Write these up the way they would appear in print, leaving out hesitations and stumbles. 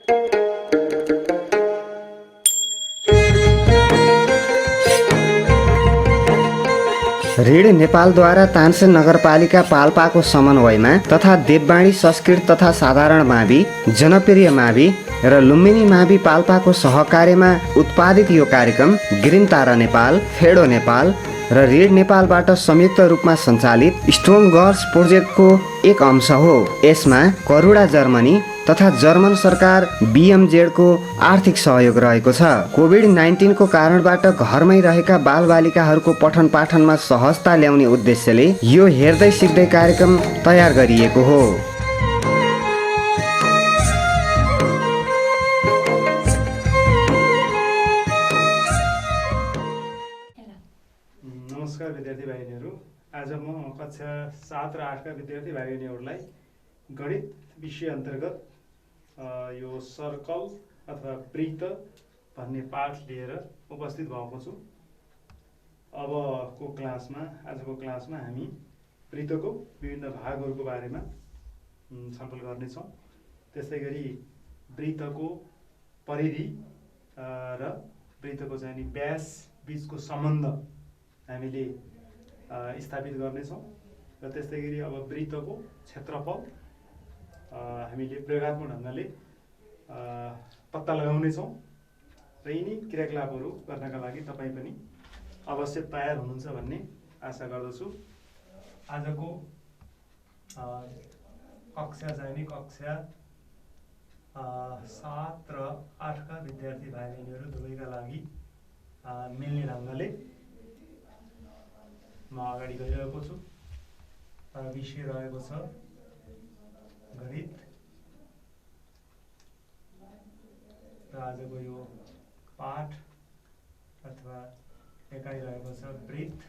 ऋण नेपालद्वारा तानसेन नगरपालिका पाल्पाको समन्वयमा तथा देववाणी संस्कृत तथा साधारण मावि, जनप्रिय मावि र लुम्बिनी मावि पाल्पाको सहकार्यमा उत्पादित यो कार्यक्रम ग्रिन तारा नेपाल, फेडो नेपाल र ऋण नेपालबाट संयुक्त रूपमा सञ्चालित स्ट्रोङ गर्ल्स प्रोजेक्टको एक अंश हो। यसमा करुणा जर्मनी तथा जर्मन सरकार BMZ को आर्थिक सहयोग रहेको छ। कोभिड-19 को कारणबाट घरमै रहेका बालबालिकाहरूको पठन पाठनमा सहजता ल्याउने उद्देश्यले यो हेर्दै सिक्दै कार्यक्रम तयार गरिएको हो। नमस्कार विद्यार्थी भाइ बहिनीहरू, आज म कक्षा 7 र 8 का विद्यार्थी भाइ बहिनीहरूलाई गणित विषय अन्तर्गत यो सर्कल अथवा वृत्त भन्ने पाठ लिएर उपस्थित भएको छु। आजको क्लासमा हामी वृत्तको विभिन्न भागहरूको बारेमा छलफल गर्नेछौँ। त्यसै गरी वृत्तको परिधि र वृत्तको चाहिँ नि व्यास बीचको सम्बन्ध हामीले स्थापित गर्नेछौँ र त्यस्तै गरी अब वृत्तको क्षेत्रफल हामीले प्रयोगात्मक ढङ्गले पत्ता लगाउनेछौँ र यिनी क्रियाकलापहरू गर्नका लागि तपाईँ पनि अवश्य तयार हुनुहुन्छ भन्ने आशा गर्दछु। आजको कक्षा चाहिँ नि कक्षा 7 र 8 का विद्यार्थी भाइ बहिनीहरू दुवैका लागि मिल्ने ढङ्गले म अगाडि गइरहेको छु। विषय रहेको छ गणित र आजको यो पाठ अथवा एकाइ रहेको छ वृत्त,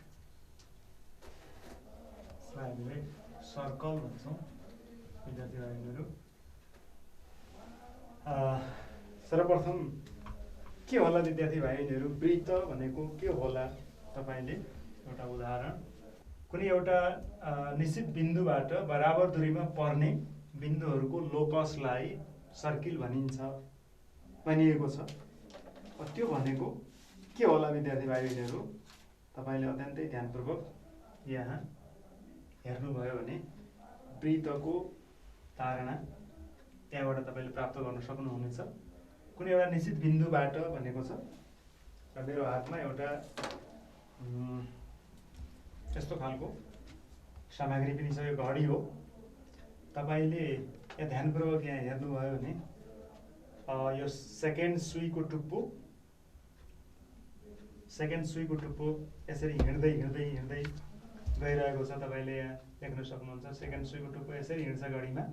यसलाई हामीले सर्कल भन्छौँ विद्यार्थी भाइहरू। सर्वप्रथम के होला विद्यार्थी भाइहरू, वृत्त भनेको के होला? तपाईँले एउटा उदाहरण, कुनै एउटा निश्चित बिन्दुबाट बराबर दूरीमा पर्ने बिन्दुहरूको लोकसलाई सर्किल भनिएको छ। त्यो भनेको के होला विद्यार्थी भाइ बहिनीहरू? तपाईँले अत्यन्तै ध्यानपूर्वक यहाँ हेर्नुभयो भने वृत्तको धारणा त्यहाँबाट तपाईँले प्राप्त गर्न सक्नुहुनेछ। कुनै एउटा निश्चित बिन्दुबाट भनेको छ र मेरो हातमा एउटा यस्तो खालको सामग्री पनि छ, यो घडी हो। तपाईँले यहाँ ध्यानपूर्वक यहाँ हेर्नुभयो भने यो सेकेन्ड सुईको टुप्पो यसरी हिँड्दै गइरहेको छ। तपाईँले यहाँ देख्न सक्नुहुन्छ सेकेन्ड सुईको टुप्पो यसरी हिँड्छ घडीमा।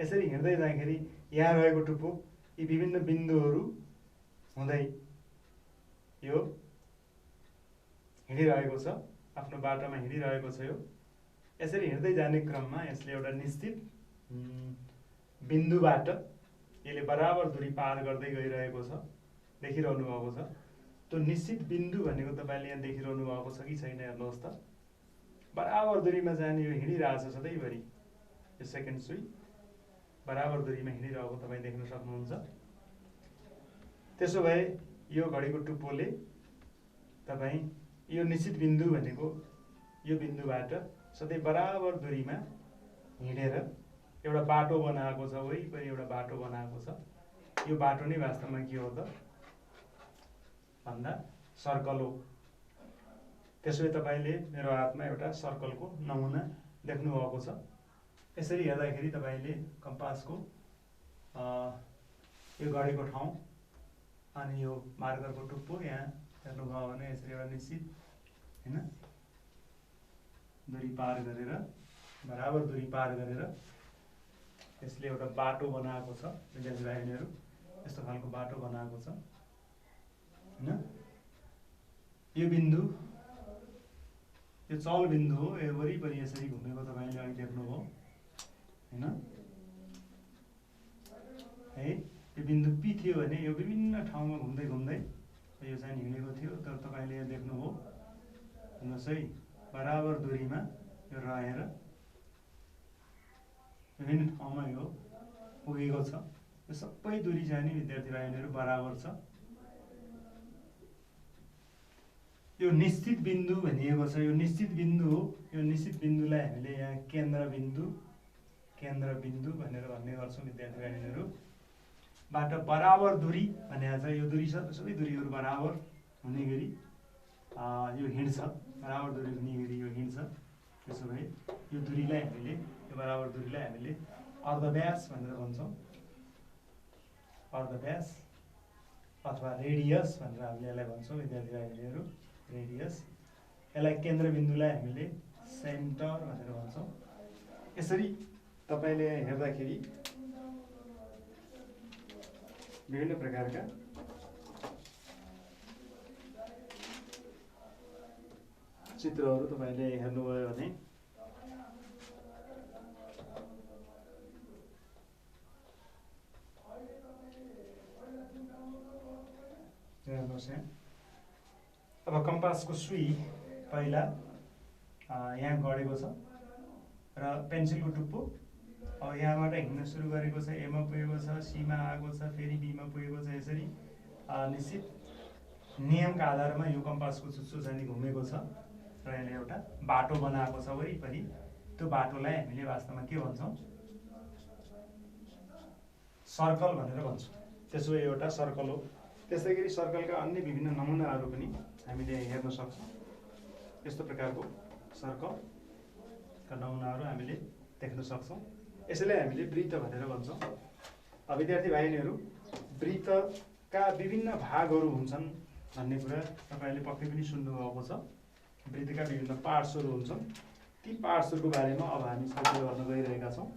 यसरी हिँड्दै जाँदाखेरि यहाँ रहेको टुप्पो यी विभिन्न बिन्दुहरू हुँदै यो हिँडिरहेको छ, आफ्नो बाटोमा हिँडिरहेको छ। यो यसरी हिँड्दै जाने क्रममा यसले एउटा निश्चित बिन्दुबाट यसले बराबर दूरी पार गर्दै गइरहेको छ, देखिरहनु भएको छ। त्यो निश्चित बिन्दु भनेको तपाईँले यहाँ देखिरहनु भएको छ कि छैन हेर्नुहोस् त। बराबर दूरीमा जाने यो हिँडिरहेछ सधैँभरि, यो सेकेन्ड सुई बराबर दूरीमा हिँडिरहेको तपाईँ देख्न सक्नुहुन्छ। त्यसो भए यो घडीको टुप्पोले तपाईँ यो निश्चित बिन्दु भनेको यो बिन्दुबाट सधैँ बराबर दूरीमा हिँडेर एउटा बाटो बनाएको छ, वरिपरि एउटा बाटो बनाएको छ। यो बाटो नै वास्तवमा के हो त भन्दा सर्कल हो। त्यसैले तपाईँले मेरो हातमा एउटा सर्कलको नमुना देख्नुभएको छ। यसरी हेर्दाखेरि तपाईँले कम्पासको यो घडीको ठाउँ अनि यो मार्करको टुप्पो यहाँ हेर्नुभयो भने यसरी एउटा निश्चित हैन दूरी पार गरेर बराबर दूरी पार गरेर यसले एउटा बाटो बनाएको छ विद्यार्थी भाइ बहिनीहरू। यस्तो खालको बाटो बनाएको छ हैन। यो बिन्दु यो चल बिन्दु हो, यो वरिपरि यसरी घुमेको तपाईँले अघि देख्नुभयो हैन है। यो बिन्दु P थियो भने यो विभिन्न ठाउँमा घुम्दै यो चाहिँ हिँडेको थियो, तर तपाईँले यहाँ देख्नुभयो हेर्नुहोस् है, बराबर दूरीमा यो रहेर विभिन्न ठाउँमा यो पुगेको छ। यो सबै दूरी चाहिँ नि विद्यार्थी भाइहरू बराबर छ। यो निश्चित बिन्दु भनिएको छ, यो निश्चित बिन्दु हो। यो निश्चित बिन्दुलाई हामीले यहाँ केन्द्र बिन्दु भनेर भन्ने गर्छौँ विद्यार्थी भाइहरू। बाट बराबर दूरी भनेको चाहिँ यो दूरी छ, सबै दूरीहरू बराबर हुने गरी यो हिँड्छ, बराबर दूरी हुने गरी यो हिँड्छ। त्यसो भए यो दूरीलाई हामीले, यो बराबर दूरीलाई हामीले अर्धव्यास भनेर भन्छौँ, अर्धव्यास अथवा रेडियस भनेर हामीले यसलाई भन्छौँ विद्यार्थी भाइहरू, रेडियस। यसलाई केन्द्रबिन्दुलाई हामीले सेन्टर भनेर भन्छौँ। यसरी तपाईँले हेर्दाखेरि विभिन्न प्रकारका चित्रहरू तपाईँले हेर्नुभयो भने हेर्नुहोस् यहाँ। अब कम्पासको सुई पहिला यहाँ गडेको छ र पेन्सिलको टुप्पो अब यहाँबाट हिँड्न सुरु गरेको छ, एमा पुगेको छ, सीमा आएको छ, फेरि बीमा पुगेको छ। यसरी निश्चित नियमका आधारमा यो कम्पासको चुच्चो चाहिँ घुमेको छ र यसले एउटा बाटो बनाएको छ वरिपरि। त्यो बाटोलाई हामीले वास्तवमा के भन्छौँ? सर्कल भनेर भन्छौँ। त्यसो भए एउटा सर्कल हो। त्यसै गरी सर्कलका अन्य विभिन्न नमुनाहरू पनि हामीले हेर्न सक्छौँ। यस्तो प्रकारको सर्कलका नमुनाहरू हामीले देख्न सक्छौँ। यसैलाई हामीले वृत्त भनेर भन्छौँ। विद्यार्थी भाइनीहरू, वृत्तका विभिन्न भागहरू हुन्छन् भन्ने कुरा तपाईँले पक्कै पनि सुन्नुभएको छ। वृत्तका विभिन्न पार्ट्सहरू हुन्छन्। ती पार्ट्सहरूको बारेमा अब हामी चर्चा गर्न गइरहेका छौँ।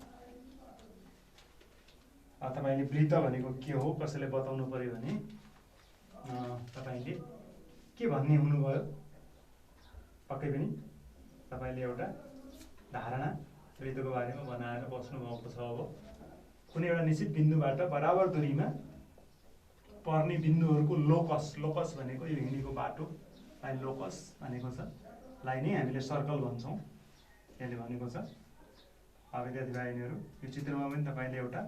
तपाईँले वृत्त भनेको के हो कसैले बताउनु पर्यो भने तपाईँले के भन्ने हुनुभयो? पक्कै पनि तपाईँले एउटा धारणा वृत्तको बारेमा बनाएर बस्नुभएको छ। अब कुनै एउटा निश्चित बिन्दुबाट बराबर दूरीमा पर्ने बिन्दुहरूको लोकस भनेको यो हिँडेको बाटोलाई लोकस भनेको छ, लाई नै हामीले सर्कल भन्छौँ। यसले भनेको छ। विद्यार्थी भाइहरू, यो चित्रमा पनि तपाईँले एउटा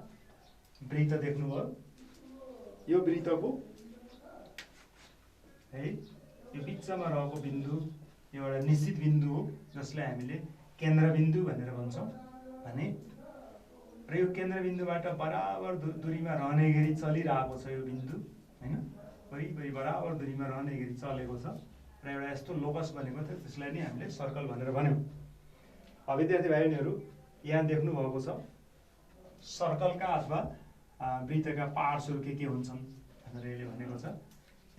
वृत्त देख्नुभयो। यो वृत्तको है यो बिचमा रहेको बिन्दु यो एउटा निश्चित बिन्दु हो, जसलाई हामीले केन्द्रबिन्दु भनेर भन्छौँ भने, र यो केन्द्रबिन्दुबाट बराबर दूरीमा रहने गरी चलिरहेको छ यो बिन्दु, हैन? वरिपरि बराबर दूरीमा रहने गरी चलेको छ र एउटा यस्तो लोकस बनेको थियो, त्यसलाई नै हामीले सर्कल भनेर भन्यौँ। विद्यार्थी भाइहरू, यहाँ देख्नु भएको छ सर्कलका अथवा वृत्तका पार्ट्सहरू के हुन्छन् भनेर यसले भनेको छ।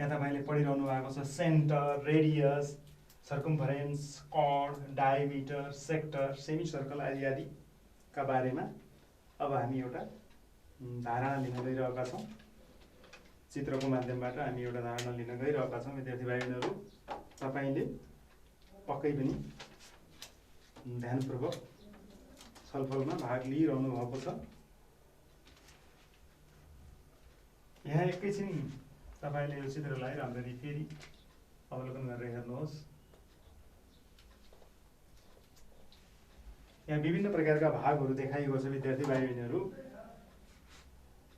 यहाँ तपाईँले पढिरहनु भएको छ centre, radius, circumference, chord, diameter, sector, semicircle आदि आदिका बारेमा अब हामी एउटा धारणा लिन गइरहेका छौँ। चित्रको माध्यमबाट हामी एउटा धारणा लिन गइरहेका छौँ। विद्यार्थी भाइहरू, तपाईँले पक्कै पनि ध्यानपूर्वक छलफलमा भाग लिइरहनु भएको छ। यहाँ एकैछिन तपाईँले यो चित्रलाई राम्ररी फेरि अवलोकन गरेर हेर्नुहोस्। यहाँ विभिन्न प्रकारका भागहरू देखाइएको छ विद्यार्थी भाइबहिनीहरू।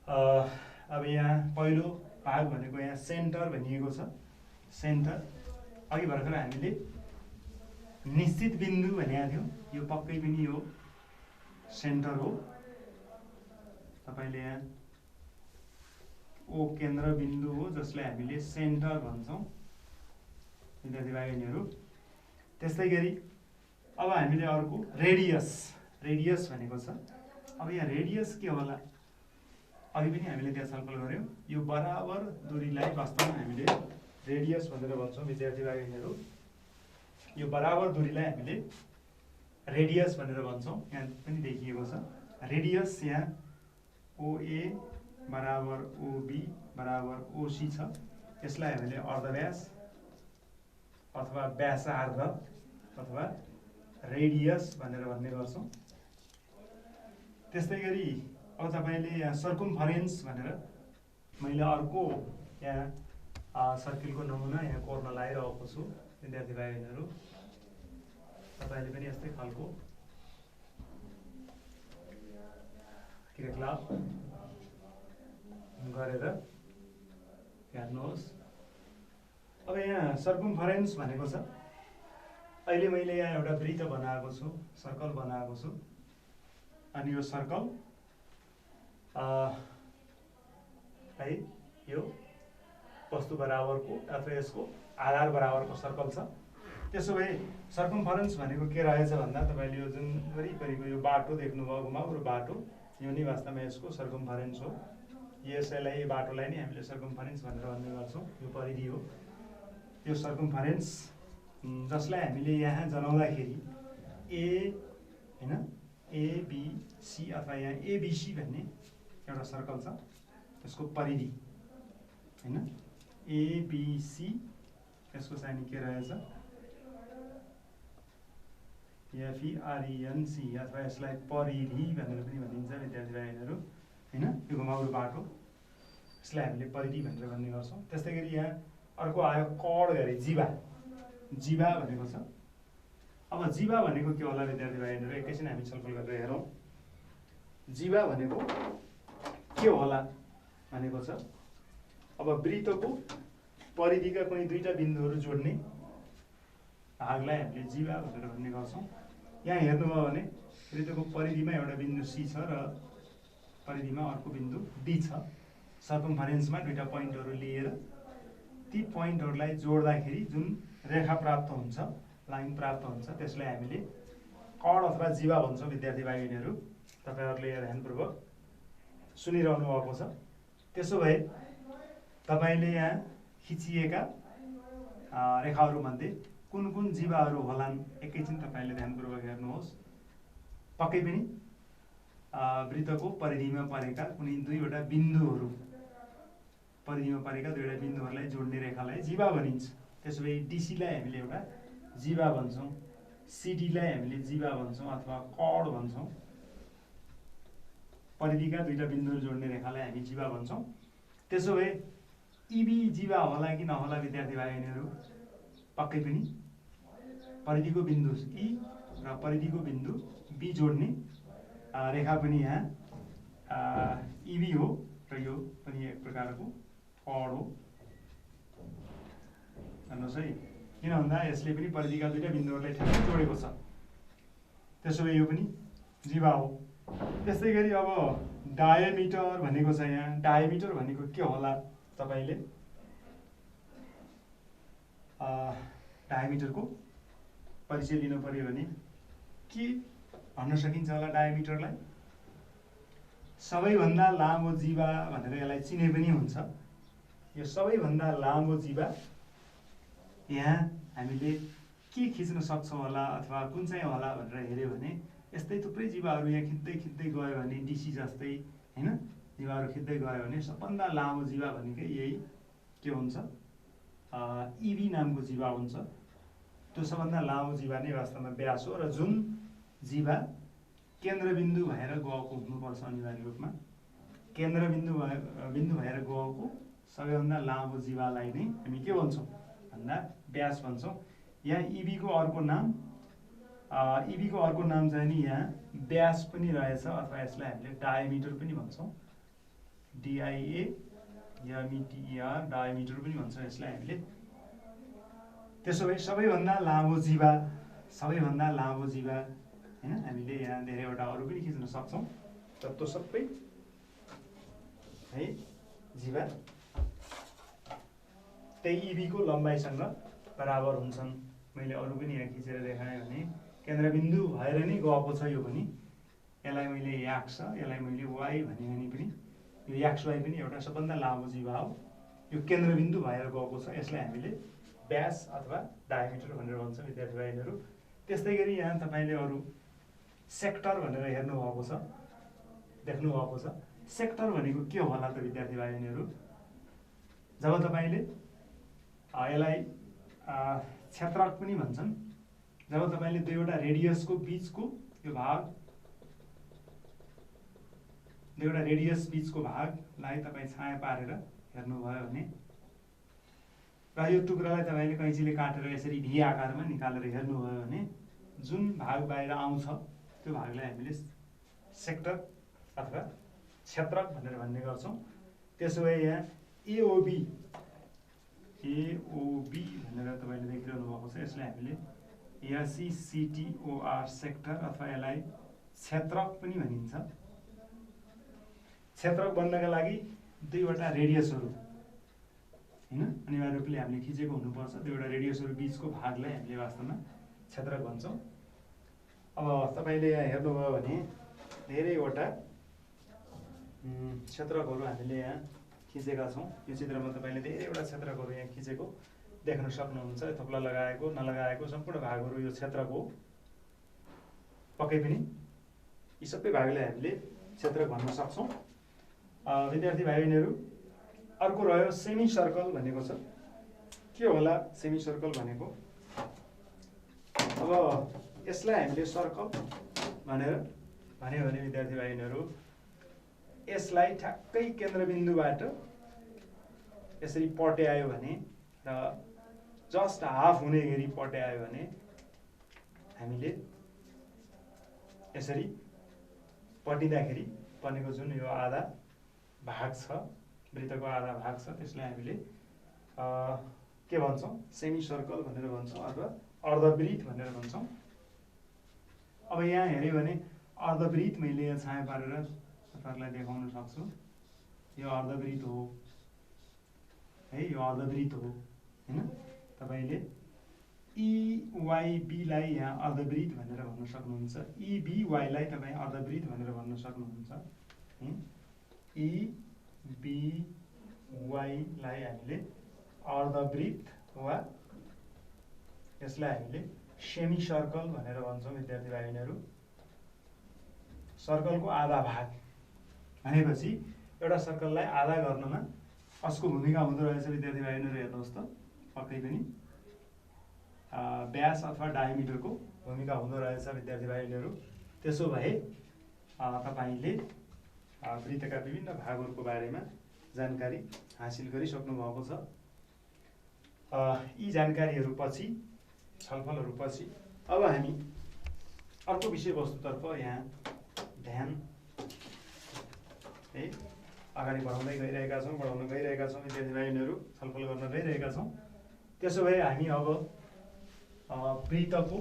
अब यहाँ पहिलो भाग भनेको यहाँ सेन्टर भनिएको छ। सेन्टर अघि भर्खर हामीले निश्चित बिन्दु भनेको थियौँ, यो पक्कै पनि यो सेन्टर हो। तपाईँले यहाँ ओ केन्द्र बिन्दु हो, जसलाई हामीले सेन्टर भन्छौँ विद्यार्थी भाइबहिनीहरू। त्यस्तै गरी अब हामीले अर्को रेडियस भनेको छ। अब यहाँ रेडियस के होला? अघि पनि हामीले त्यहाँ छलफल गऱ्यौँ। यो बराबर दूरीलाई वास्तवमा हामीले रेडियस भनेर भन्छौँ विद्यार्थी भाइबहिनीहरू। यो बराबर दूरीलाई हामीले रेडियस भनेर भन्छौँ। यहाँ पनि देखिएको छ रेडियस। यहाँ ओए बराबर ओबी बराबर ओसी छ। यसलाई हामीले अर्धव्यास अथवा व्यासार्ध अथवा रेडियस भनेर भन्ने गर्छौँ। त्यस्तै गरी अब तपाईँले यहाँ सर्कम्फरेन्स भनेर मैले अर्को यहाँ सर्किलको नमुना यहाँ कोर्न लगाइरहेको छु विद्यार्थी भाइबहिनीहरू। तपाईँले पनि यस्तै खालको क्रियाकलाप गरेर हेर्नुहोस्। अब यहाँ सर्कमफरेन्स भनेको छ, अहिले मैले यहाँ एउटा वृत्त बनाएको छु, सर्कल बनाएको छु, अनि यो सर्कल है यो वस्तु बराबरको अथवा यसको आधार बराबरको सर्कल छ। त्यसो भए सर्कमफरेन्स भनेको के रहेछ भन्दा तपाईँले यो जुन वरिपरिको यो बाटो देख्नुभयो, घुमाउरो बाटो, यो नै वास्तवमा यसको सर्कमफरेन्स हो। यसलाई यो बाटोलाई नै हामीले सर्कमफरेन्स भनेर भन्ने गर्छौँ। यो परिधि हो, यो सर्कमफरेन्स, जसलाई हामीले यहाँ जनाउँदाखेरि ए होइन एबिसी अथवा यहाँ एबिसी भन्ने एउटा सर्कल छ, त्यसको परिधि होइन एबिसी, यसको चाहिँ के रहेछ एफइआरइएनसी अथवा यसलाई परिधि भनेर पनि भनिन्छ विद्यार्थी भाइहरू होइन। यो घुमाउरो बाटो, यसलाई हामीले परिधि भनेर भन्ने गर्छौँ। त्यस्तै गरी यहाँ अर्को आयो कड गरी जीवा, जीवा भनेको छ। अब जीवा भनेको के होला विद्यार्थी भाइहरू, एकैछिन हामी छलफल गरेर हेरौँ। जीवा भनेको के होला भनेको छ, अब वृत्तको परिधिका कुनै दुईटा बिन्दुहरू जोड्ने भागलाई हामीले जीवा भनेर भन्ने गर्छौँ। यहाँ हेर्नुभयो भने वृत्तको परिधिमा एउटा बिन्दु सी छ र परिधिमा अर्को बिन्दु डी छ। सर्कमफरेन्समा दुईटा पोइन्टहरू लिएर ती पोइन्टहरूलाई जोड्दाखेरि जुन रेखा प्राप्त हुन्छ, लाइन प्राप्त हुन्छ, त्यसलाई हामीले कड अथवा जीवा भन्छौँ। विद्यार्थी भाइ बहिनीहरू, तपाईँहरूले ध्यानपूर्वक सुनिरहनु भएको छ। त्यसो भए तपाईँले यहाँ खिचिएका रेखाहरूमध्ये कुन कुन जीवाहरू होलान् एकैछिन तपाईँले ध्यानपूर्वक हेर्नुहोस्। पक्कै पनि वृत्तको परिधिमा परेका कुनै दुईवटा बिन्दुहरू, परिधिमा परेका दुईवटा बिन्दुहरूलाई जोड्ने रेखालाई जीवा भनिन्छ। त्यसो भए डिसीलाई हामीले एउटा जीवा भन्छौँ, सिडीलाई हामीले जीवा भन्छौँ अथवा कड भन्छौँ। परिधिका दुईटा बिन्दुहरू जोड्ने रेखालाई हामी जीवा भन्छौँ। त्यसो भए इबी जीवा होला कि नहोला विद्यार्थी भाइ बहिनीहरू, पक्कै पनि परिधिको बिन्दु ई र परिधिको बिन्दु बी जोड्ने रेखा पनि यहाँ इबी हो र यो पनि एक प्रकारको कड हो। हेर्नुहोस् है, किन भन्दा यसले पनि परिधिका दुईटा बिन्दुहरूलाई ठ्याक्कै जोडेको छ। त्यसो भए यो पनि जीवा हो। त्यस्तै गरी अब डायमिटर भनेको छ यहाँ। डायमिटर भनेको के होला तपाईँले डायमिटरको परिचय लिनु पर्यो भने के भन्न सकिन्छ होला डायमिटरलाई? सबैभन्दा लामो जीवा भनेर यसलाई चिने पनि हुन्छ। यो सबैभन्दा लामो जीवा यहाँ हामीले के खिच्न सक्छौँ होला अथवा कुन चाहिँ होला भनेर हेऱ्यो भने यस्तै थुप्रै जीवाहरू यहाँ खिच्दै खिच्दै गयो भने डिसी जस्तै होइन जीवाहरू खिच्दै गयो भने सबभन्दा लामो जीवा भनेकै यही के हुन्छ, इबी नामको जीवा हुन्छ। त्यो सबभन्दा लामो जीवा नै वास्तवमा व्यास हो र जुन जीवा केन्द्रबिन्दु भएर गएको हुनुपर्छ अनिवार्य रूपमा। केन्द्रबिन्दु भएर गएको सबैभन्दा लामो जीवालाई नै हामी के भन्छौँ भन्दा व्यास भन्छौँ। यहाँ इबीको अर्को नाम चाहिँ नि यहाँ व्यास पनि रहेछ अथवा यसलाई हामीले डायमिटर पनि भन्छौँ। डिआइए एमइटिआर डायमिटर पनि भन्छौँ यसलाई हामीले। त्यसो भए सबैभन्दा लामो जीवा होइन, हामीले यहाँ धेरैवटा अरू पनि खिच्न सक्छौँ। तर त्यो सबै है जीवा त्यही इबीको लम्बाइसँग बराबर हुन्छन्। मैले अरू पनि यहाँ खिचेर देखाएँ भने केन्द्रबिन्दु भएर नै गएको छ यो पनि। यसलाई मैले याक्स, यसलाई मैले वाइ भने पनि यो याक्स वाइ पनि एउटा सबभन्दा लामो जीवा हो। यो केन्द्रबिन्दु भएर गएको छ, यसलाई हामीले व्यास अथवा डायमिटर भनेर भन्छ विद्यार्थी भाइहरू। त्यस्तै गरी यहाँ तपाईँले अरू सेक्टर भनेर हेर्नुभएको छ, देख्नुभएको छ। सेक्टर भनेको के होला त विद्यार्थी भाइहरू? जब तपाईँले यसलाई क्षेत्रक पनि भन्छन्, जब तपाईँले दुईवटा रेडियसको बिचको यो भाग, दुईवटा रेडियस बिचको भागलाई तपाईँ छाया पारेर हेर्नुभयो भने र यो टुक्रालाई तपाईँले कैँचीले काटेर यसरी भी आकारमा निकालेर हेर्नुभयो भने जुन भाग बाहिर आउँछ त्यो भागलाई हामीले सेक्टर अथवा क्षेत्रक भनेर भन्ने गर्छौँ। त्यसो भए यहाँ एओबी भनेर तपाईँले देखिरहनु भएको छ। यसलाई हामीले एसइसिटिओआर सेक्टर अथवा यसलाई क्षेत्रक पनि भनिन्छ। क्षेत्रक बन्नका लागि दुईवटा रेडियसहरू हैन अनिवार्य रूपले हामीले खिचेको हुनुपर्छ। दुईवटा रेडियसहरू बीचको भागलाई हामीले वास्तवमा क्षेत्रक भन्छौँ। अब तपाईँले यहाँ हेर्नुभयो भने धेरैवटा क्षेत्रकहरू हामीले यहाँ खिचेका छौँ। यो चित्रमा तपाईँले धेरैवटा क्षेत्रकहरू यहाँ खिचेको देख्न सक्नुहुन्छ। थोप्ला लगाएको नलगाएको सम्पूर्ण भागहरू यो क्षेत्रको पक्कै पनि यी सबै भागलाई हामीले क्षेत्रक भन्न सक्छौँ। विद्यार्थी भाइ बहिनीहरू, अर्को रह्यो सेमी सर्कल भनेको छ। के होला सेमी सर्कल भनेको? अब यसलाई हामीले सर्कल भनेर भन्यो भने विद्यार्थी भाइ बहिनीहरू, यसलाई ठ्याक्कै केन्द्रबिन्दुबाट यसरी पट्यायो भने र जस्ट हाफ हुने गरी पट्यायो भने हामीले यसरी पटिँदाखेरि बनेको जुन यो आधा भाग छ, वृत्तको आधा भाग छ, त्यसलाई हामीले के भन्छौँ? सेमी सर्कल भनेर भन्छौँ अथवा अर्धवृत्त भनेर भन्छौँ। अब यहाँ हेऱ्यो भने अर्धवृत्त मैले यहाँ छाया पारेर तपाईँहरूलाई देखाउन सक्छु। यो अर्धवृत्त हो है, यो अर्धवृत्त हो हैन। तपाईँले इवाइबीलाई यहाँ अर्धवृत्त भनेर भन्न सक्नुहुन्छ। इबिवाईलाई तपाईँ अर्धवृत्त भनेर भन्न सक्नुहुन्छ। इबिवाईलाई हामीले अर्धवृत्त वा यसलाई हामीले सेमी सर्कल भनेर भन्छौँ। विद्यार्थी भाइ बहिनीहरू, सर्कलको आधा भाग भनेपछि एउटा सर्कललाई आधा गर्नमा कसको भूमिका हुँदो रहेछ विद्यार्थी भाइ बहिनीहरू? हेर्नुहोस् त, पक्कै पनि व्यास अथवा डायमिटरको भूमिका हुँदो रहेछ विद्यार्थी भाइ बहिनीहरू। त्यसो भए तपाईँले वृत्तका विभिन्न भागहरूको बारेमा जानकारी हासिल गरिसक्नु भएको छ। यी जानकारीहरू पछि, छलफलहरू पछि अब हामी अर्को विषयवस्तुतर्फ यहाँ ध्यान है अगाडि बढाउन गइरहेका छौँ विद्यार्थी भाइ बहिनीहरू, छलफल गर्न गइरहेका छौँ। त्यसो भए हामी अब वृत्तको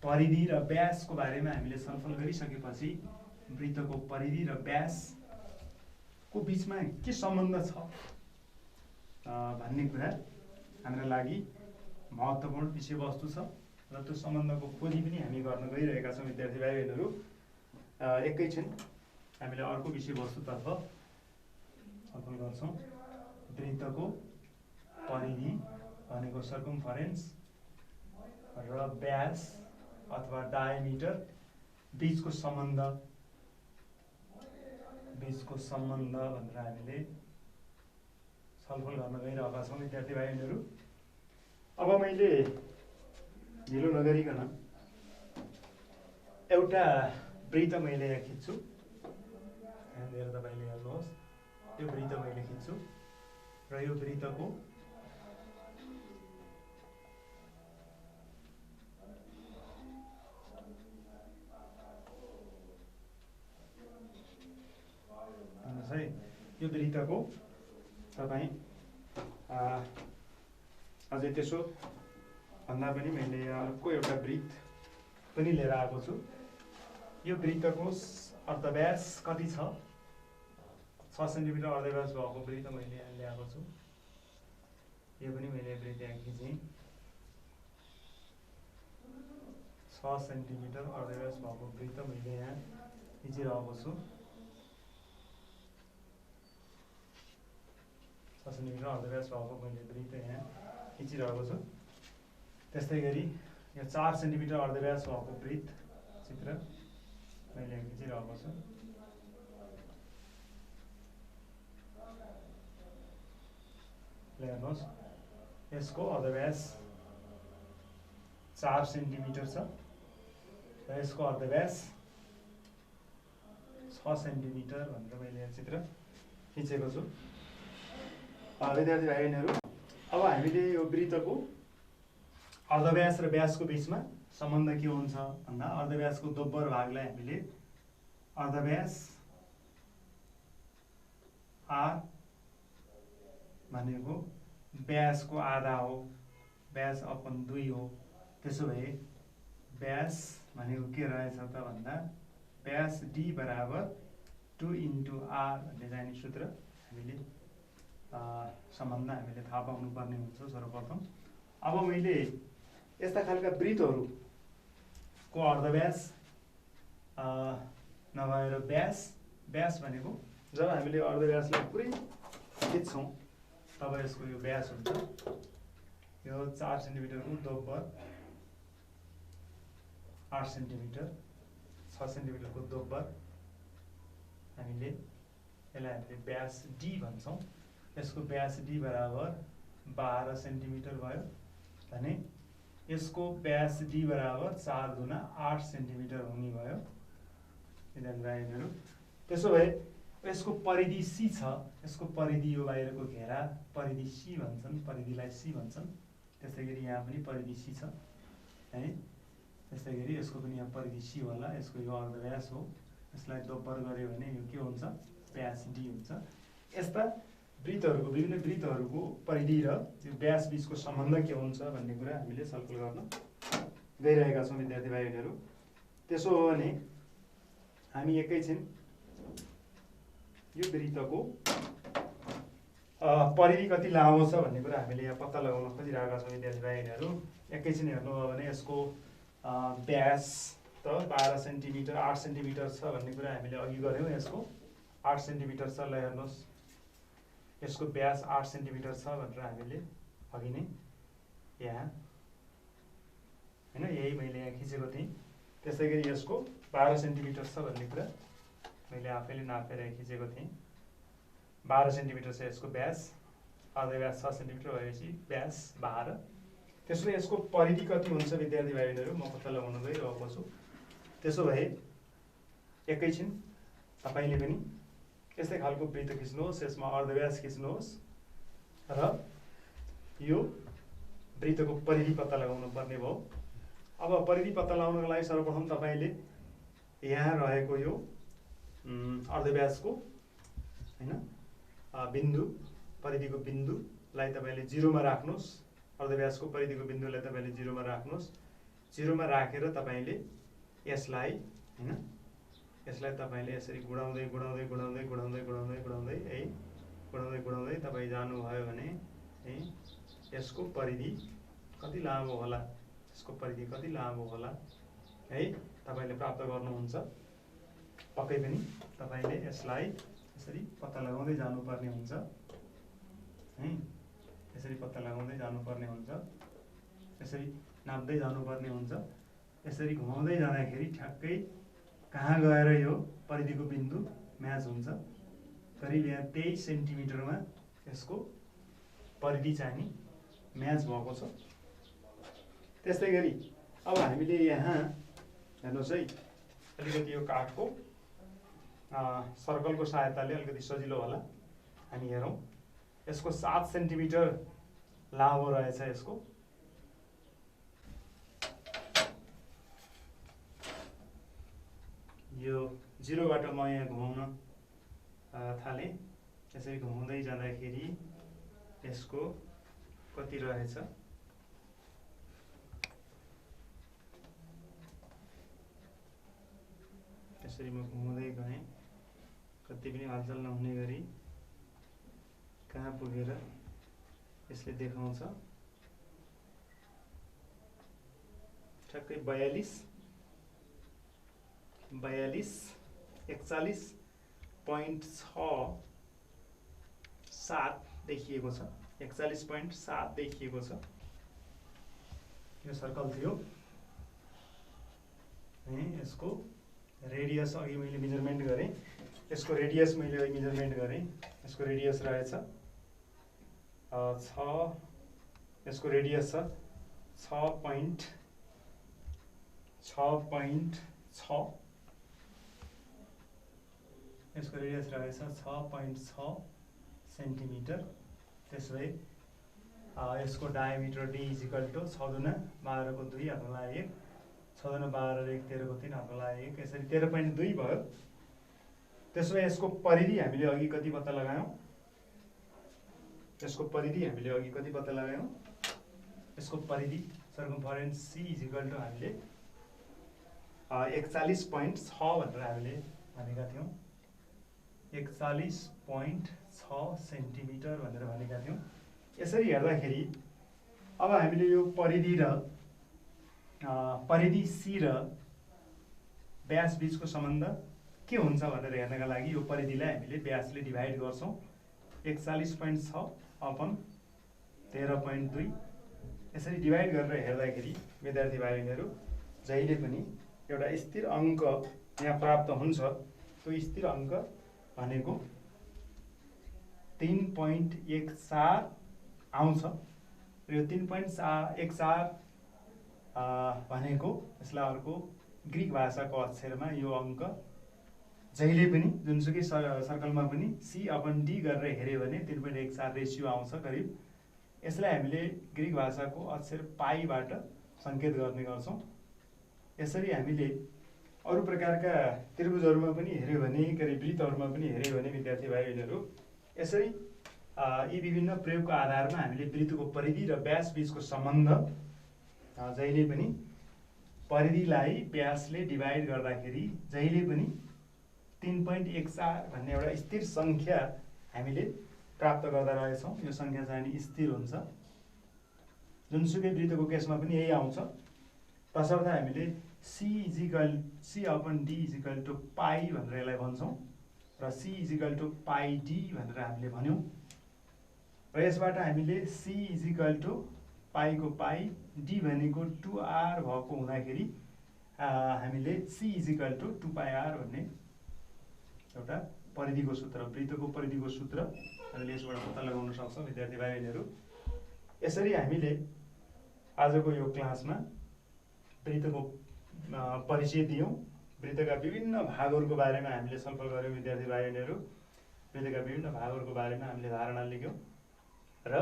परिधि र व्यासको बारेमा हामीले छलफल गरिसकेपछि वृत्तको परिधि र व्यासको बिचमा के सम्बन्ध छ भन्ने कुरा हाम्रो लागि महत्त्वपूर्ण विषयवस्तु छ र त्यो सम्बन्धको खोजी पनि हामी गर्न गइरहेका छौँ विद्यार्थी भाइ बहिनीहरू। एकैछिन हामीले अर्को विषयवस्तुतर्फ छलफल गर्छौँ। वृत्तको परिधि भनेको सर्कमफरेन्स र व्यास अथवा डायमिटर बीचको सम्बन्ध भनेर हामीले छलफल गर्न गइरहेका छौँ विद्यार्थी भाइ बहिनीहरू। अब मैले ढिलो नगरिकन एउटा वृत्त मैले यहाँ खिच्छु। ध्यान दिएर तपाईँले हेर्नुहोस्, यो वृत्त मैले खिच्छु र यो वृत्तको है, यो वृत्तको तपाईँ अझै त्यसो भन्दा पनि मैले अर्को एउटा वृत्त पनि लिएर आएको छु। यो वृत्तको अर्धव्यास कति छ? 6 सेन्टिमिटर अर्धव्यास भएको वृत्त मैले यहाँ ल्याएको छु। यो पनि मैले वृत्त यहाँ खिचेँ। 6 सेन्टिमिटर अर्धव्यास भएको वृत्त मैले यहाँ खिचिरहेको छु। 6 सेन्टिमिटर अर्धव्यास भएको मैले वृत्त यहाँ खिचिरहेको छु। त्यस्तै गरी यो 4 सेन्टिमिटर अर्धव्यास भएको वृत्त चित्र मैले यहाँ खिचिरहेको छु। हेर्नुहोस्, यसको अर्धव्यास 4 सेन्टिमिटर छ र यसको अर्धव्यास 6 सेन्टिमिटर भनेर मैले यहाँ चित्र खिचेको छु। विद्यार्थी भाइ बहिनीहरू, अब हामीले यो वृत्तको अर्धव्यास र व्यासको बिचमा सम्बन्ध के हुन्छ भन्दा अर्धव्यासको दोब्बर भागलाई हामीले अर्धव्यास R भनेको व्यासको आधा हो, व्यास अपन 2 हो। त्यसो भए व्यास भनेको के रहेछ त भन्दा व्यास डी बराबर 2 × r भन्ने जाने सूत्र हामीले सम्बन्ध हामीले थाहा पाउनुपर्ने हुन्छ सर्वप्रथम। अब मैले यस्ता खालका वृत्तहरूको अर्धव्यास नभएर व्यास भनेको जब हामीले अर्धव्यासलाई पुरै खिच्छौँ तब यसको यो व्यास हुन्छ। यो 4 सेन्टिमिटरको दोब्बर 8 सेन्टिमिटर 6 सेन्टिमिटरको दोब्बर हामीले यसलाई हामीले व्यास डी भन्छौँ। यसको व्यास डी बराबर 12 सेन्टिमिटर भयो भने यसको व्यास डी बराबर 4 × 8 सेन्टिमिटर हुने भयो विद्यार्थी भाइहरू। त्यसो भए यसको परिधि सी छ, यसको परिधि यो बाहिरको घेरा परिधि सी भन्छन्, परिधिलाई सी भन्छन्। त्यस्तै गरी यहाँ पनि परिधि सी छ है, त्यस्तै गरी यसको पनि यहाँ परिधि सी होला। यसको यो अर्धव्यास हो, यसलाई दोब्बर गऱ्यो भने यो के हुन्छ व्यास डी हुन्छ। यस्ता वृत्तहरूको विभिन्न वृत्तहरूको परिधि र यो व्यास बीचको सम्बन्ध के हुन्छ भन्ने कुरा हामीले छलफल गर्न गइरहेका छौँ विद्यार्थी भाइहरू। त्यसो हो भने हामी एकैछिन यो वृत्तको परिधि कति लामो छ भन्ने कुरा हामीले यहाँ पत्ता लगाउन खोजिरहेका छौँ विद्यार्थी भाइहरू। एकैछिन हेर्नुभयो भने यसको व्यास त 12 सेन्टिमिटर 8 सेन्टिमिटर छ भन्ने कुरा हामीले अघि गऱ्यौँ। यसको 8 सेन्टिमिटर छ, ल हेर्नुहोस् यसको व्यास 8 सेन्टिमिटर छ भनेर हामीले अघि नै यहाँ होइन यही मैले यहाँ खिचेको थिएँ। त्यसै गरी यसको 12 सेन्टिमिटर छ भन्ने कुरा मैले आफैले नापेर खिचेको थिएँ। 12 सेन्टिमिटर छ यसको व्यास, अर्धव्यास 6 सेन्टिमिटर भएपछि व्यास 12। त्यसो भए यसको परिधि कति हुन्छ विद्यार्थी भाइहरू म पत्ता लगाउन गइरहेको छु। त्यसो भए एकैछिन तपाईँले पनि यस्तै खालको वृत्त खिच्नुहोस्, यसमा अर्धव्यास खिच्नुहोस् र यो वृत्तको परिधि पत्ता लगाउनु पर्ने भयो। अब परिधि पत्ता लगाउनको लागि सर्वप्रथम तपाईँले यहाँ रहेको यो अर्धव्यासको होइन बिन्दु परिधिको बिन्दुलाई तपाईँले 0 मा राख्नुहोस्। अर्धव्यासको परिधिको बिन्दुलाई तपाईँले 0 मा राख्नुहोस्। 0 मा राखेर तपाईँले यसलाई होइन यसलाई तपाईँले यसरी गुडाउँदै गुडाउँदै गुडाउँदै गुडाउँदै गुडाउँदै गुडाउँदै है गुडाउँदै गुडाउँदै तपाईँ जानुभयो भने है यसको परिधि कति लामो होला, यसको परिधि कति लामो होला है तपाईँले प्राप्त गर्नुहुन्छ। पक्कै पनि तपाईँले यसलाई यसरी पत्ता लगाउँदै जानुपर्ने हुन्छ है, यसरी पत्ता लगाउँदै जानुपर्ने हुन्छ, यसरी नाप्दै जानुपर्ने हुन्छ। यसरी घुमाउँदै जाँदाखेरि ठ्याक्कै कहाँ गएर यो परिधिको बिन्दु म्याच हुन्छ। करिब यहाँ 23 सेन्टिमिटरमा यसको परिधि चाहिँ म्याच भएको छ। त्यस्तै गरी अब हामीले यहाँ हेर्नुहोस् है अलिकति यो काठको सर्कलको सहायताले अलिकति सजिलो होला। हामी हेरौँ यसको 7 सेन्टिमिटर लामो रहेछ यसको। यो 0 बाट म यहाँ घुमाउन थालेँ। यसरी घुमाउँदै जाँदाखेरि यसको कति रहेछ यसरी म घुमाउँदै गएँ, कति पनि हलचल नहुने गरी कहाँ पुगेर यसले देखाउँछ ठ्याक्कै 41.7 देखिएको छ, 41.7 देखिएको छ। यो सर्कल थियो यसको रेडियस अघि मैले मेजरमेन्ट गरेँ, यसको रेडियस मैले अघि मेजरमेन्ट गरेँ। यसको रेडियस रहेछ 6, यसको रेडियस छ 6.6, यसको रेडियस रहेछ 6.6 सेन्टिमिटर। त्यसो भए यसको डायमिटर डी इजिकल टु 6 दुना 12 को 2 हातमा 1, 6 दुना 12 1 13 को 3 हातमा 1, यसरी 13.2 भयो। त्यसो भए यसको परिधि हामीले अघि कति पत्ता लगायौँ यसको परिधि हामीले अघि कति पत्ता लगायौँ, यसको परिधि सर्कम्फरेन्स सी इज इक्वल टु हामीले 41.6 भनेर हामीले भनेका थियौँ, 41.6 सेन्टिमिटर भनेर भनेका थियौँ। यसरी हेर्दाखेरि अब हामीले यो परिधि र परिधि सी र व्यास बीचको सम्बन्ध के हुन्छ भनेर हेर्नका लागि यो परिधिलाई हामीले व्यासले डिभाइड गर्छौँ। 41.6 अपन 13.2 यसरी डिभाइड गरेर हेर्दाखेरि विद्यार्थी भाइ बहिनीहरू जहिले पनि एउटा स्थिर अङ्क यहाँ प्राप्त हुन्छ। त्यो स्थिर अङ्क भनेको 3.14 आउँछ र यो 3.14 भनेको यसलाई अर्को ग्रिक भाषाको अक्षरमा यो अङ्क जहिले पनि जुनसुकै सर्कलमा पनि सी अपन डी गरेर हेऱ्यो भने 3.14 रेसियो आउँछ करिब। यसलाई हामीले ग्रिक भाषाको अक्षर पाईबाट सङ्केत गर्ने गर्छौँ। यसरी हामीले अरू प्रकारका त्रिभुजहरूमा पनि हेऱ्यो भने करिब वृत्तहरूमा पनि हेऱ्यो भने विद्यार्थी भाइ बहिनीहरू यसरी यी विभिन्न प्रयोगको आधारमा हामीले वृत्तको परिधि र व्यास बीचको सम्बन्ध जहिले पनि परिधिलाई व्यासले डिभाइड गर्दाखेरि जहिले पनि 3.14 भन्ने एउटा स्थिर सङ्ख्या हामीले प्राप्त गर्दा रहेछौँ। यो सङ्ख्या चाहिँ स्थिर हुन्छ, जुनसुकै वृत्तको केसमा पनि यही आउँछ। तसर्थ हामीले c upon d is equal to pi भनेर यसलाई भन्छौँ र c is equal to pi d भनेर हामीले भन्यौँ र यसबाट हामीले सी इज इक्वल टु पाईको पाई डी भनेको 2r भएको हुँदाखेरि हामीले c is equal to 2πr भन्ने एउटा परिधिको सूत्र, वृत्तको परिधिको सूत्र हामीले यसबाट पत्ता लगाउन सक्छौँ विद्यार्थी भाइ बहिनीहरू। यसरी हामीले आजको यो क्लासमा वृत्तको परिचय दियौँ, वृत्तका विभिन्न भागहरूको बारेमा हामीले छलफल गऱ्यौँ विद्यार्थी भाइ बहिनीहरू। वृत्तका विभिन्न भागहरूको बारेमा हामीले धारणा लियौँ र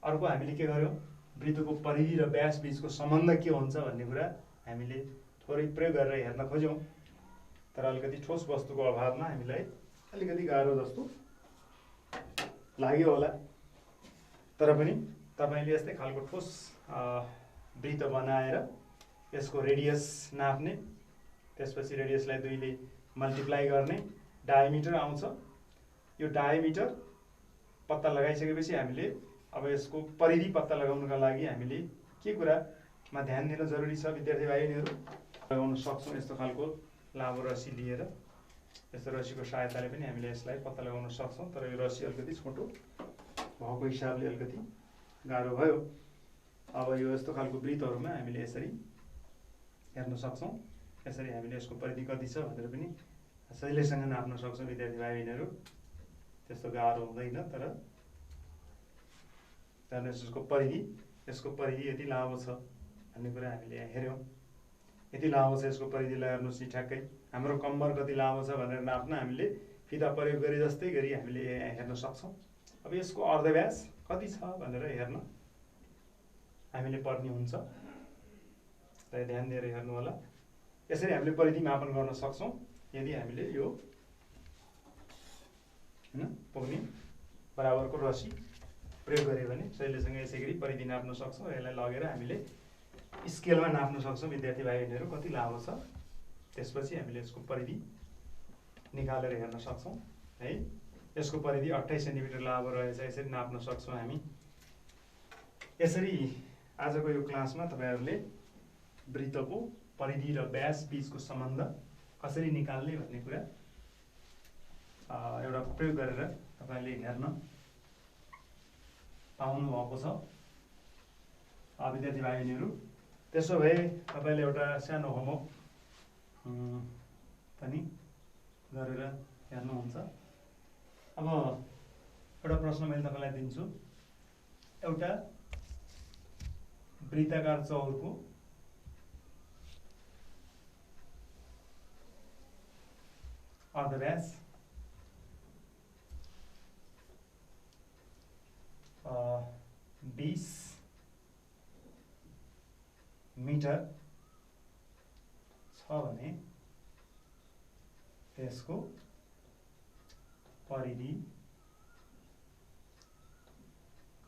अर्को हामीले के गर्यौँ, वृत्तको परिधि र व्यास बीचको सम्बन्ध के हुन्छ भन्ने कुरा हामीले थोरै प्रयोग गरेर हेर्न खोज्यौँ। तर अलिकति ठोस वस्तुको अभावमा हामीलाई अलिकति गाह्रो जस्तो लाग्यो होला। तर पनि तपाईँले यस्तै खालको ठोस वृत्त बनाएर यसको रेडियस नाप्ने, त्यसपछि रेडियसलाई 2 ले मल्टिप्लाई गर्ने, डायमिटर आउँछ। यो डायमिटर पत्ता लगाइसकेपछि हामीले अब यसको परिधि पत्ता लगाउनका लागि हामीले के कुरामा ध्यान दिन जरुरी छ विद्यार्थी भाइ बहिनीहरू, लगाउन सक्छौँ। यस्तो खालको लामो रस्सी लिएर यस्तो रस्सीको सहायताले पनि हामीले यसलाई पत्ता लगाउन सक्छौँ। तर यो रस्सी अलिकति छोटो भएको हिसाबले अलिकति गाह्रो भयो। अब यो यस्तो खालको वृत्तहरूमा हामीले यसरी हेर्न सक्छौँ। यसरी हामीले यसको परिधि कति छ भनेर पनि सजिलैसँग नाप्न सक्छौँ विद्यार्थी भाइ बहिनीहरू। त्यस्तो गाह्रो हुँदैन। तर यसको परिधि यति लामो छ भन्ने कुरा हामीले यहाँ हेऱ्यौँ। यति लामो छ यसको परिधिलाई हेर्नुहोस् नि ठ्याक्कै। हाम्रो कम्मर कति लामो छ भनेर नाप्न हामीले फिता प्रयोग गरे जस्तै गरी हामीले यहाँ हेर्न सक्छौँ। अब यसको अर्धव्यास कति छ भनेर हेर्न हामीले पर्ने हुन्छ, र ध्यान दिएर हेर्नु होला। यसरी हामीले परिधि मापन गर्न सक्छौँ यदि हामीले यो पुग्ने बराबरको रस्सी प्रयोग गऱ्यो भने सजिलैसँग यसै गरी परिधि नाप्न सक्छौँ। यसलाई लगेर हामीले स्केलमा नाप्न सक्छौँ विद्यार्थी भाइ बहिनीहरू कति लामो छ। त्यसपछि हामीले यसको परिधि निकालेर हेर्न सक्छौँ है। यसको परिधि 28 सेन्टिमिटर लामो रहेछ, यसरी नाप्न सक्छौँ हामी। यसरी आजको यो क्लासमा तपाईँहरूले वृत्तको परिधि र व्यास बीचको सम्बन्ध कसरी निकाल्ने भन्ने कुरा एउटा प्रयोग गरेर तपाईँले हेर्न पाउनु भएको छ विद्यार्थी भाइ बहिनीहरू। त्यसो भए तपाईँले एउटा सानो होमवर्क पनि गरेर हेर्नुहुन्छ। अब एउटा प्रश्न मैले तपाईँलाई दिन्छु। एउटा वृत्ताकार चौरको अर्धव्यास 20 मिटर छ भने त्यसको परिधि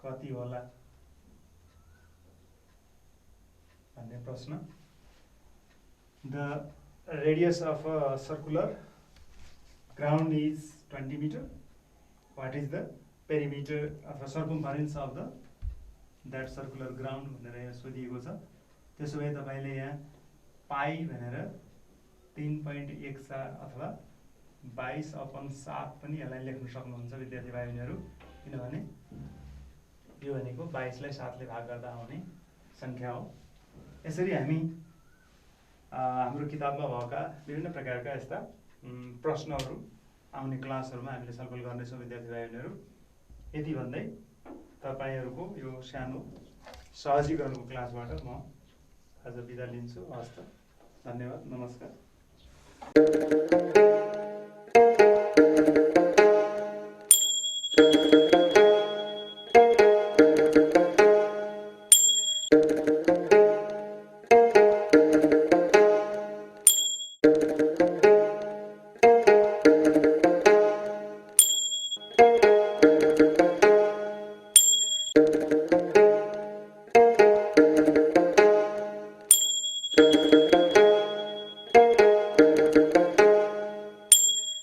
कति होला भन्ने प्रश्न। The radius of a circular ground is 20 metre. What is the perimeter अथवा circumference of the that circular ground भनेर यहाँ सोधिएको छ। त्यसो भए तपाईँले यहाँ पाई भनेर 3.14 अथवा 22/7 पनि यसलाई लेख्न सक्नुहुन्छ विद्यार्थी भाइ बहिनीहरू, किनभने यो भनेको 22 लाई 7 ले भाग गर्दा आउने सङ्ख्या हो। यसरी हामी हाम्रो किताबमा भएका विभिन्न प्रकारका यस्ता प्रश्नहरू आउने क्लासहरूमा हामीले छलफल गर्नेछौँ विद्यार्थी भाइ बहिनीहरू। यति भन्दै तपाईँहरूको यो सानो सहजीकरणको क्लासबाट म आज बिदा लिन्छु। हस्त, धन्यवाद, नमस्कार।